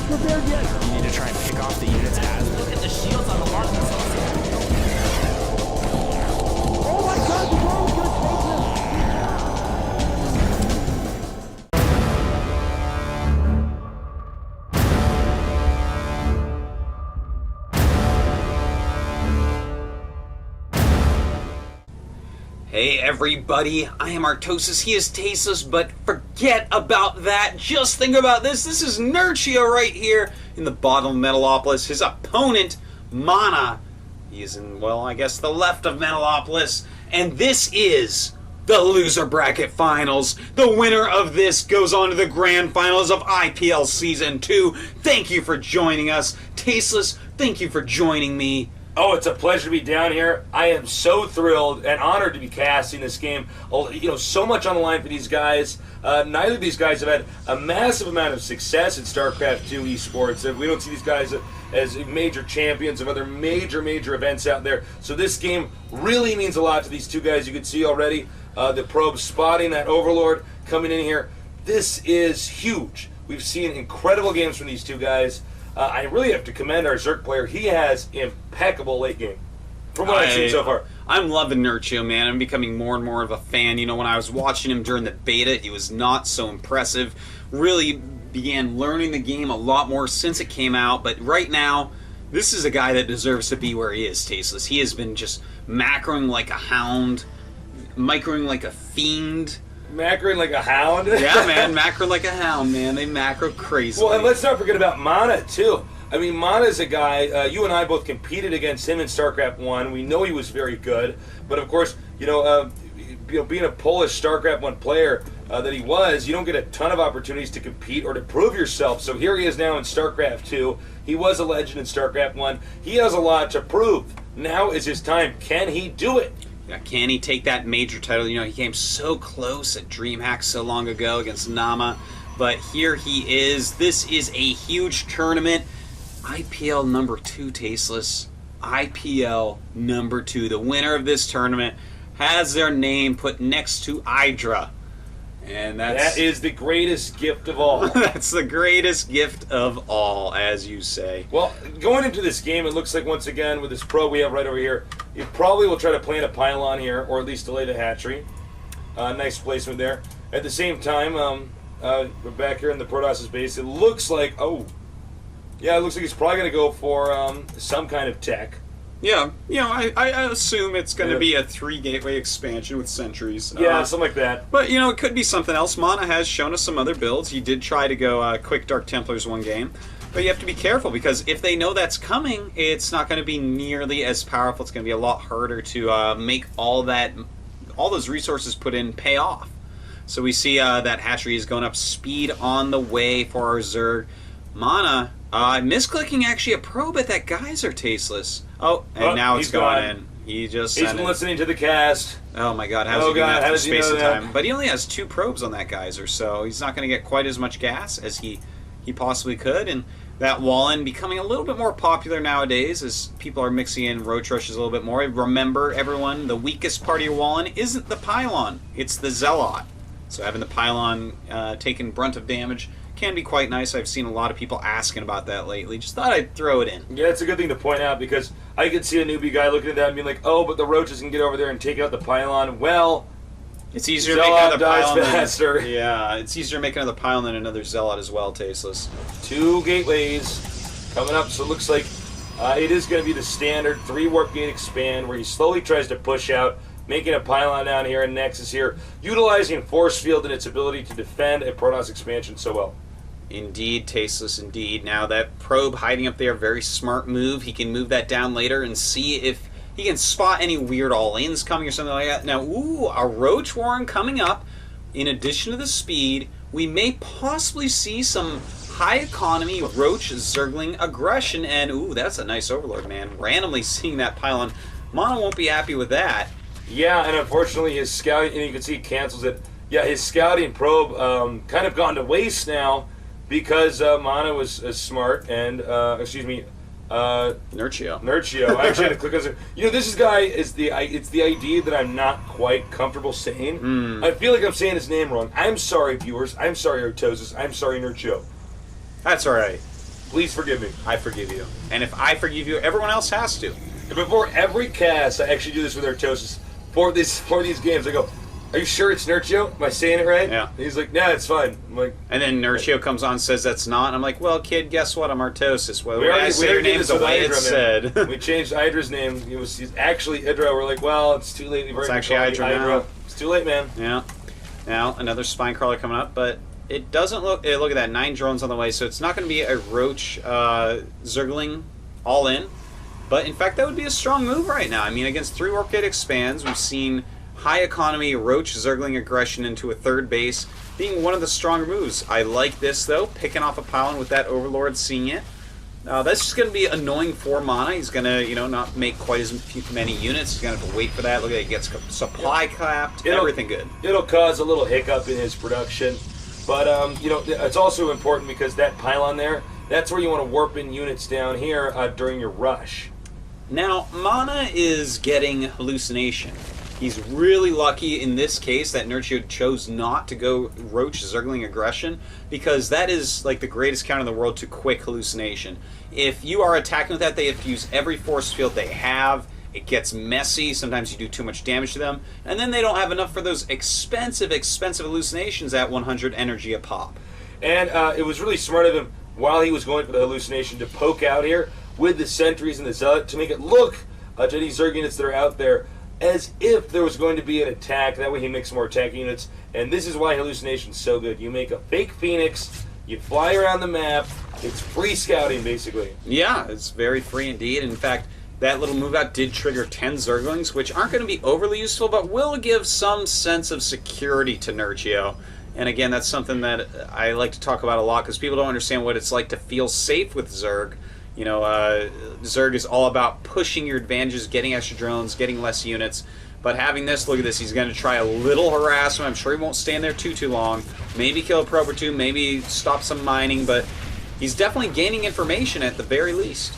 prepared yet. You need to try and pick off the units as... Look at the shields on the mark themselves. Oh my god, the world's gonna take this! Hey everybody, I am Artosis, he is Tasteless, but forget about that, just think about this. This is Nerchio right here in the bottom of Metalopolis. His opponent, Mana, he is in, well, I guess the left of Metalopolis, and this is the loser bracket finals. The winner of this goes on to the grand finals of IPL Season 2. Thank you for joining us. Tasteless, thank you for joining me. Oh, it's a pleasure to be down here. I am so thrilled and honored to be casting this game. Oh, you know, so much on the line for these guys. Neither of these guys have had a massive amount of success in StarCraft 2 esports. We don't see these guys as major champions of other major events out there. So this game really means a lot to these two guys. You can see already the probe spotting that Overlord coming in here. This is huge. We've seen incredible games from these two guys. I really have to commend our Zerg player. He has impeccable late game, from what I've seen so far. I'm loving Nerchio, man. I'm becoming more and more of a fan. You know, when I was watching him during the beta, he was not so impressive. Really began learning the game a lot more since it came out. But right now, this is a guy that deserves to be where he is, Tasteless. He has been just macroing like a hound, microing like a fiend. Macroing like a hound? Yeah, man, macro like a hound, man. They macro crazy. Well, and let's not forget about Mana, too. I mean, Mana's a guy, you and I both competed against him in StarCraft 1. We know he was very good. But, of course, being a Polish StarCraft 1 player that he was, you don't get a ton of opportunities to compete or to prove yourself. So here he is now in StarCraft 2. He was a legend in StarCraft 1. He has a lot to prove. Now is his time. Can he do it? Can he take that major title? You know, he came so close at DreamHack so long ago against Nama, but here he is. This is a huge tournament. IPL number 2, Tasteless. IPL number 2. The winner of this tournament has their name put next to Hydra. And that is the greatest gift of all. That's the greatest gift of all, as you say. Well, going into this game, it looks like, once again, with this pro we have right over here, you probably will try to plant a pylon here, or at least delay the hatchery. Nice placement there. At the same time, we're back here in the Protoss' base. It looks like, it looks like he's probably going to go for some kind of tech. Yeah, you know, I assume it's going to be a 3-gateway expansion with sentries. Yeah, something like that. But, you know, it could be something else. Mana has shown us some other builds. He did try to go quick Dark Templars one game. But you have to be careful, because if they know that's coming, it's not going to be nearly as powerful. It's going to be a lot harder to make all those resources put in pay off. So we see that hatchery is going up, speed on the way for our Zerg. Mana, misclicking actually a probe at that geyser, Tasteless. Oh, and now it's going in. He's been listening to the cast. Oh my god, how's he doing that through space and time? But he only has 2 probes on that geyser, so he's not going to get quite as much gas as he possibly could. And that Wallen becoming a little bit more popular nowadays as people are mixing in roach rushes a little bit more. Remember, everyone, the weakest part of your Wallen isn't the pylon, it's the Zealot. So having the pylon taking brunt of damage can be quite nice. I've seen a lot of people asking about that lately. Just thought I'd throw it in. Yeah, it's a good thing to point out, because I could see a newbie guy looking at that and being like, oh, but the roaches can get over there and take out the pylon. Well, it's easier to make another pylon faster. Yeah, it's easier to make another pylon than another Zealot as well, Tasteless. 2 gateways coming up, so it looks like it is going to be the standard 3 warp gate expand, where he slowly tries to push out, making a pylon down here and Nexus here, utilizing force field and its ability to defend a Protoss expansion so well. Indeed, Tasteless, indeed. Now that probe hiding up there, very smart move. He can move that down later and see if he can spot any weird all-ins coming or something like that. Now, a Roach Warren coming up. In addition to the speed, we may possibly see some high-economy Roach Zergling aggression. And, that's a nice Overlord, man. Randomly seeing that pylon. Mana won't be happy with that. Yeah, and unfortunately his scouting, and you can see he cancels it. Yeah, his scouting probe kind of gone to waste now, because Mana was smart and, Nerchio. I actually had to click on it. You know, this guy is it's the idea that I'm not quite comfortable saying. I feel like I'm saying his name wrong. I'm sorry, viewers. I'm sorry, Artosis. I'm sorry, Nerchio. That's all right. Please forgive me. I forgive you. And if I forgive you, everyone else has to. And before every cast, I actually do this with Artosis. For these games, I go, "Are you sure it's Nerchio? Am I saying it right?" Yeah. And he's like, "Nah, it's fine." I'm like, And then Nerchio comes on and says that's not. And I'm like, well, kid, guess what? I'm Artosis. Well, we I already say your did name this the with way Hydra, it's man. said. We changed Hydra's name. He's actually Hydra. We're like, well, it's too late. It's actually Hydra now. It's too late, man. Yeah. Now, another spine crawler coming up, but it doesn't look... Look at that, 9 drones on the way, so it's not going to be a Roach Zergling all in. But, in fact, that would be a strong move right now. I mean, against 3 Orchid Expands, we've seen high economy Roach Zergling aggression into a third base being one of the stronger moves. I like this, though, picking off a pylon with that Overlord, seeing it. That's just going to be annoying for Mana. He's going to, not make quite as many units. He's going to have to wait for that. Look at it, he gets supply capped, everything good. It'll cause a little hiccup in his production. But, it's also important because that pylon there, that's where you want to warp in units down here during your rush. Now, Mana is getting hallucination. He's really lucky in this case that Nerchio chose not to go Roach Zergling aggression, because that is like the greatest counter in the world to quick hallucination. If you are attacking with that, they have to use every force field they have. It gets messy. Sometimes you do too much damage to them. And then they don't have enough for those expensive hallucinations at 100 energy a pop. And it was really smart of him, while he was going for the hallucination, to poke out here with the sentries and the zealot to make it look to any Zerg units that are out there as if there was going to be an attack. That way he makes more attack units. And this is why hallucination's so good. You make a fake Phoenix, you fly around the map, it's free scouting basically. Yeah, it's very free indeed. In fact, that little move out did trigger 10 Zerglings, which aren't going to be overly useful, but will give some sense of security to Nerchio. And again, that's something that I like to talk about a lot, because people don't understand what it's like to feel safe with Zerg. Zerg is all about pushing your advantages, getting extra drones, getting less units. But having this, look at this, he's going to try a little harassment. I'm sure he won't stand there too long. Maybe kill a probe or two, maybe stop some mining, but he's definitely gaining information at the very least.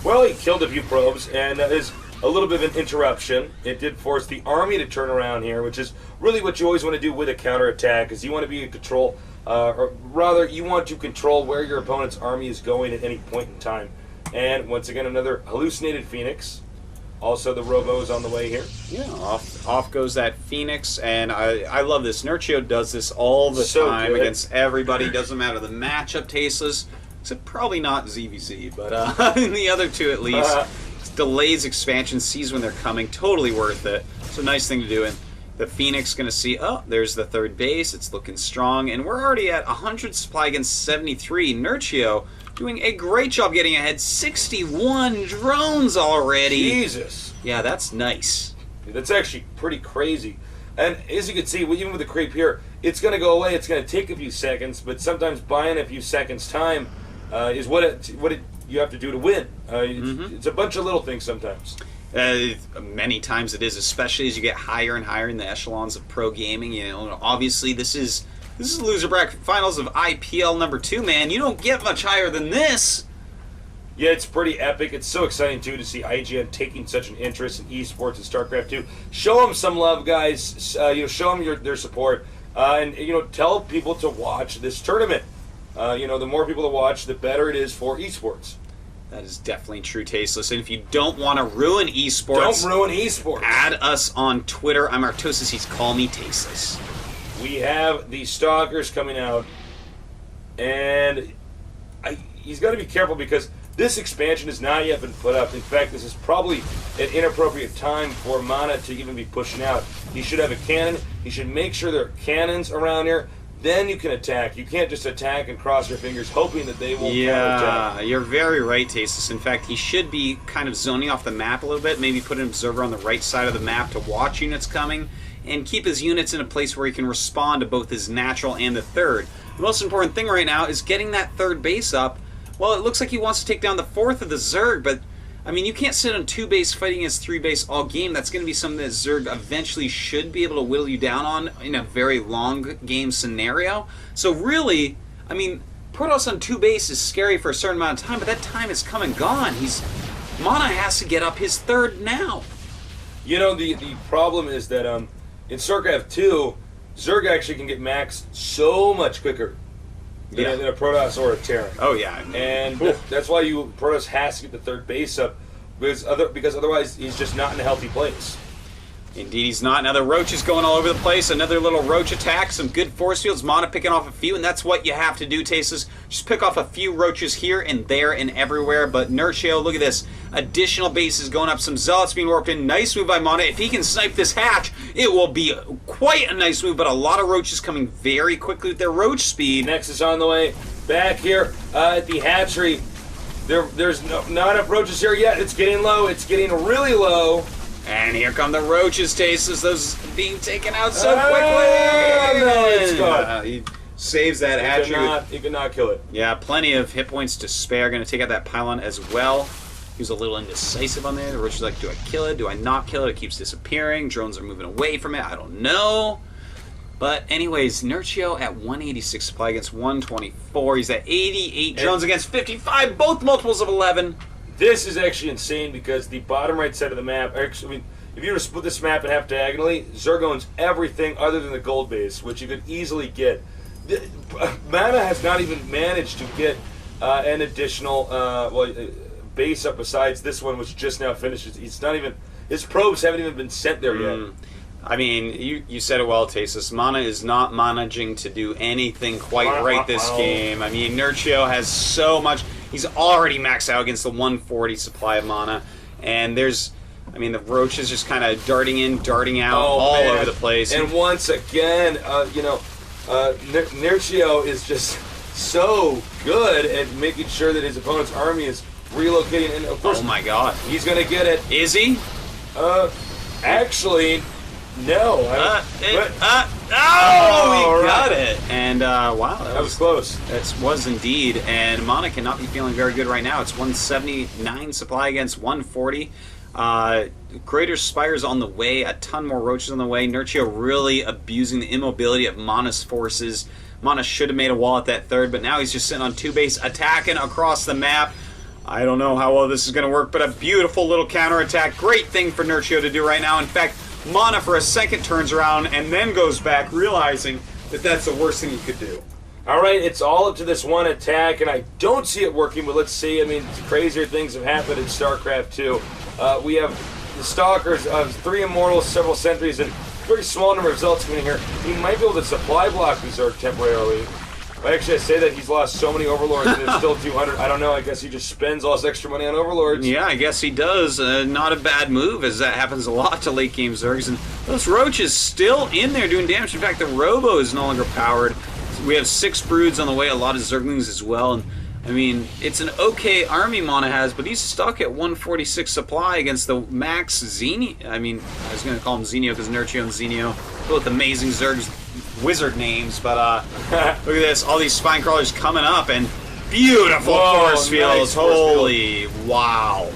Well, he killed a few probes, and that is a little bit of an interruption. It did force the army to turn around here, which is really what you always want to do with a counterattack, is you want to be in control, or rather, you want to control where your opponent's army is going at any point in time. And once again, another hallucinated Phoenix. Also, the Robo is on the way here. Yeah, off goes that Phoenix, and I love this. Nerchio does this all the time good. Against everybody. Doesn't matter the matchup, tasteless. Except probably not ZVZ, but in the other two at least. Delays expansion, sees when they're coming. Totally worth it. It's a nice thing to do. And the Phoenix going to see, oh, there's the third base. It's looking strong. And we're already at 100 supply against 73. Nerchio doing a great job getting ahead. 61 drones already. Jesus. Yeah, that's nice. That's actually pretty crazy. And as you can see, even with the creep here, it's going to go away. It's going to take a few seconds, but sometimes buying a few seconds time is what you have to do to win. It's a bunch of little things sometimes. Many times it is, especially as you get higher and higher in the echelons of pro gaming. Obviously this is loser bracket finals of IPL number 2, man. You don't get much higher than this. Yeah, it's pretty epic. It's so exciting, too, to see IGN taking such an interest in esports and StarCraft 2. Show them some love, guys. Show them their support. And tell people to watch this tournament. The more people to watch, the better it is for esports. That is definitely true, Tasteless. And if you don't want to ruin esports... Don't ruin esports. Add us on Twitter. I'm Artosis. He's Call Me Tasteless. We have the Stalkers coming out. And he's got to be careful because this expansion has not yet been put up. In fact, this is probably an inappropriate time for Mana to even be pushing out. He should have a cannon. He should make sure there are cannons around here. Then you can attack. You can't just attack and cross your fingers hoping that they won't counterattack. Yeah, you're very right, Tasteless. In fact, he should be kind of zoning off the map a little bit. Maybe put an observer on the right side of the map to watch units coming and keep his units in a place where he can respond to both his natural and the third. The most important thing right now is getting that third base up. Well, it looks like he wants to take down the fourth of the Zerg, but I mean, you can't sit on 2 base fighting against 3 base all game. That's going to be something that Zerg eventually should be able to whittle you down on in a very long game scenario. So really, I mean, Protoss on 2 base is scary for a certain amount of time, but that time is come and gone. Mana has to get up his third now. The problem is that in StarCraft 2, Zerg actually can get maxed so much quicker. than a Protoss or a Terran. Oh yeah, And that's why Protoss has to get the third base up, because otherwise he's just not in a healthy place. Indeed, he's not. Now the Roach is going all over the place. Another little Roach attack. Some good force fields. Mana picking off a few, and that's what you have to do, Tasteless. Just pick off a few Roaches here and there and everywhere. But Nerchio, look at this. Additional bases going up. Some Zealots being warped in. Nice move by Mana. If he can snipe this hatch, it will be quite a nice move. But a lot of Roaches coming very quickly with their Roach speed. Nexus on the way. Back here at the hatchery. There's not enough Roaches here yet. It's getting low. It's getting really low. And here come the Roaches, Tasteless. Those being taken out so quickly. No, it's gone. He saves that hatchery. He could not kill it. Yeah, plenty of hit points to spare. Going to take out that pylon as well. He was a little indecisive on there. The Roach is like, do I kill it? Do I not kill it? It keeps disappearing. Drones are moving away from it. I don't know. But anyways, Nerchio at 186 supply against 124. He's at 88 drones against 55. Both multiples of 11. This is actually insane because the bottom right side of the map, actually, I mean, if you were to split this map in half diagonally, Zerg owns everything other than the gold base, which you could easily get. Mana has not even managed to get an additional base up besides this one, which just now finished. It's not even, his probes haven't even been sent there yet. I mean, you said it well, Tasteless. Mana is not managing to do anything quite right this game. I mean, Nerchio has so much. He's already maxed out against the 140 supply of Mana. And there's, I mean, the Roach is just kind of darting in, darting out all over the place. And once again, Nerchio is just so good at making sure that his opponent's army is relocating. And of course, oh my god. He's going to get it. Is he? Actually, no. He got it. And wow, that was close. That was indeed. And Mana cannot be feeling very good right now. It's 179 supply against 140. Greater Spires on the way. A ton more Roaches on the way. Nerchio really abusing the immobility of Mana's forces. Mana should have made a wall at that third, but now he's just sitting on two base, attacking across the map. I don't know how well this is going to work, but a beautiful little counterattack. Great thing for Nerchio to do right now. In fact, Mana for a second turns around and then goes back, realizing that that's the worst thing he could do. All right, it's all up to this one attack, and I don't see it working, but let's see. I mean, crazier things have happened in StarCraft 2. We have the Stalkers of 3 Immortals, several Sentries, and a very small number of Zealots coming here. He might be able to supply block the Zerg temporarily. Actually, I say that he's lost so many Overlords and there's still 200. I don't know. I guess he just spends all his extra money on Overlords. Yeah, I guess he does. Not a bad move, as that happens a lot to late game Zergs. And those Roaches still in there doing damage. In fact, the Robo is no longer powered. We have 6 Broods on the way, a lot of Zerglings as well. And I mean, it's an okay army Mana has, but he's stuck at 146 supply against the max Zenio. I mean, I was going to call him Zenio because Nerchio and Zenio, both amazing Zergs. Wizard names, but look at this, all these spine crawlers coming up, and beautiful force fields. Nice Holy wow.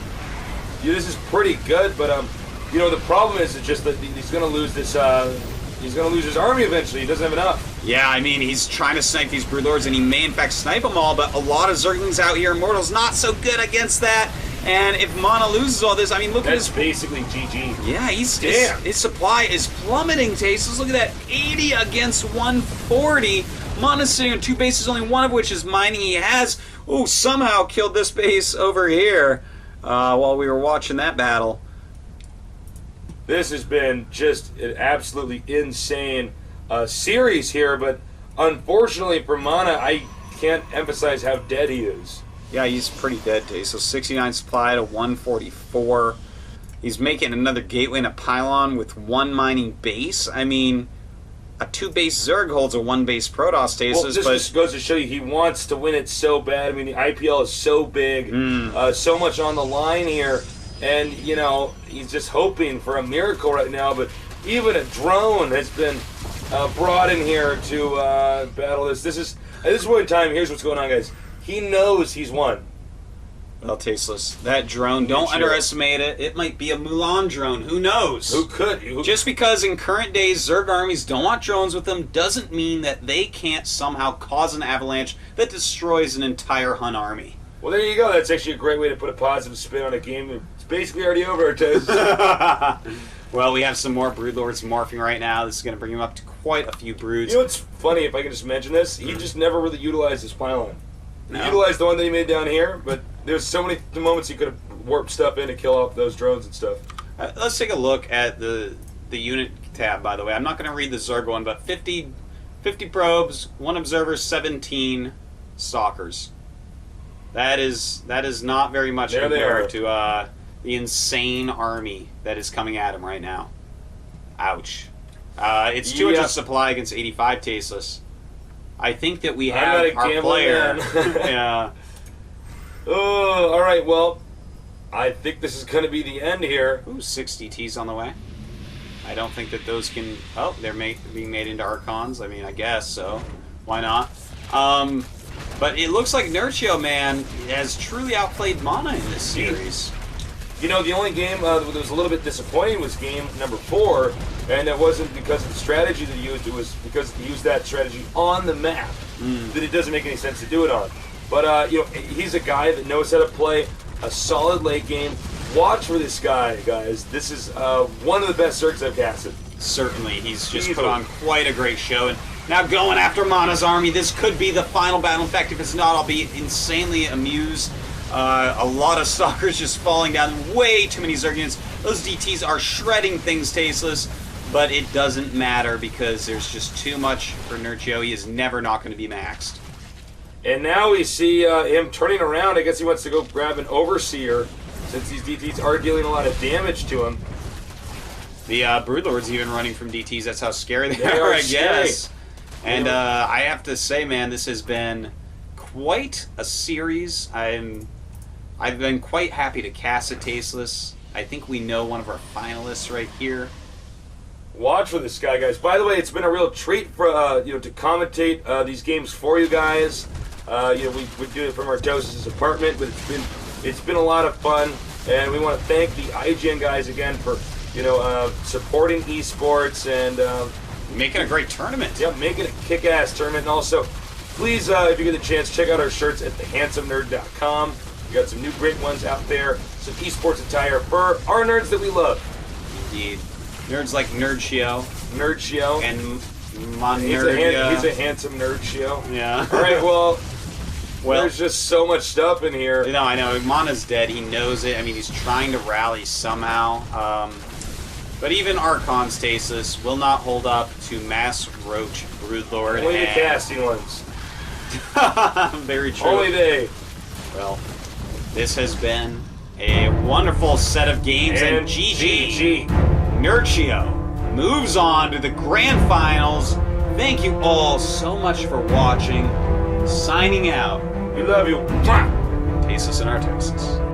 Yeah, this is pretty good, but you know, the problem is just that he's going to lose this he's going to lose his army eventually. He doesn't have enough. Yeah, I mean, he's trying to snipe these Broodlords, and he may in fact snipe them all, but a lot of Zerglings out here, Immortals not so good against that. And if Mana loses all this, I mean, look at his... That's basically GG. Yeah, his supply is plummeting, Tasteless. Look at that, 80 against 140. Mana's sitting on 2 bases, only one of which is mining. He has, somehow killed this base over here while we were watching that battle. This has been just an absolutely insane series here, but unfortunately for Mana, I can't emphasize how dead he is. Yeah, he's pretty dead today. So 69 supply to 144. He's making another gateway and a pylon with 1 mining base. I mean, a 2-base Zerg holds a 1-base Protoss Tasteless. Well, this just goes to show you he wants to win it so bad. I mean, the IPL is so big, so much on the line here, and you know he's just hoping for a miracle right now. But even a drone has been brought in here to battle this. This is at this point in time. Here's what's going on, guys. He knows he's won. Well, Tasteless. That drone, don't underestimate it. It might be a Mulan drone. Who knows? Who could? Just because in current days Zerg armies don't want drones with them doesn't mean that they can't somehow cause an avalanche that destroys an entire Hun army. Well, there you go. That's actually a great way to put a positive spin on a game. It's basically already over, Tez. Well, we have some more Broodlords morphing right now. This is going to bring him up to quite a few broods. You know what's funny, if I can just mention this? He just never really utilized his pylon. He No. utilized the one that he made down here, but there's so many moments he could have warped stuff in to kill off those drones and stuff. Let's take a look at the unit tab, by the way. I'm not going to read the Zerg one, but 50 probes, 1 observer, 17 stalkers. That is not very much There they compared are. to the insane army that is coming at him right now. Ouch. It's 200 Yeah. supply against 85 tasteless. I think that we I'm have not a our gambling player. man. Yeah. Oh, all right. Well, I think this is going to be the end here. Ooh, 6 DTs on the way. I don't think that those can... Oh, they're being made into Archons. I mean, I guess so. Why not? But it looks like Nerchio, man, has truly outplayed Mana in this series. You know, the only game that was a little bit disappointing was game number 4, and it wasn't because of the strategy that he used. It was because he used that strategy on the map that it doesn't make any sense to do it on. But, you know, he's a guy that knows how to play a solid late game. Watch for this guy, guys. This is one of the best Zergs I've casted. Certainly, he's just Easily. put on quite a great show. And now going after Mana's army, this could be the final battle. In fact, if it's not, I'll be insanely amused. A lot of stalkers just falling down. Way too many Zerg units. Those DTs are shredding things tasteless, but it doesn't matter because there's just too much for Nerchio. He is never not going to be maxed. And now we see him turning around. I guess he wants to go grab an Overseer, since these DTs are dealing a lot of damage to him. The Broodlords even running from DTs. That's how scary they They are, are I scary. guess. And I have to say, man, this has been quite a series. I've been quite happy to cast it tasteless. I think we know one of our finalists right here. Watch for this guy, guys. By the way, it's been a real treat for you know, to commentate these games for you guys. You know, we do it from our Artosis' apartment, but it's been a lot of fun, and we want to thank the IGN guys again for, you know, supporting esports and Making a great tournament. yeah, making a kick-ass tournament. And also, please, if you get the chance, check out our shirts at thehandsomenerd.com. We got some new great ones out there, some esports attire for our nerds that we love. Indeed. Nerds like Nerchio Nerchio. and He's a handsome Nerchio. Yeah. All right, well, Well, there's just so much stuff in here. no, I know. Mana's dead. He knows it. I mean, he's trying to rally somehow. But even Archon's Tasteless will not hold up to Mass Roach Broodlord. Only the and- casting ones. Very true. Only they. Well, this has been a wonderful set of games, and GG. Nerchio moves on to the grand finals. Thank you all so much for watching. Signing out. We love you. Tasteless and Artosis.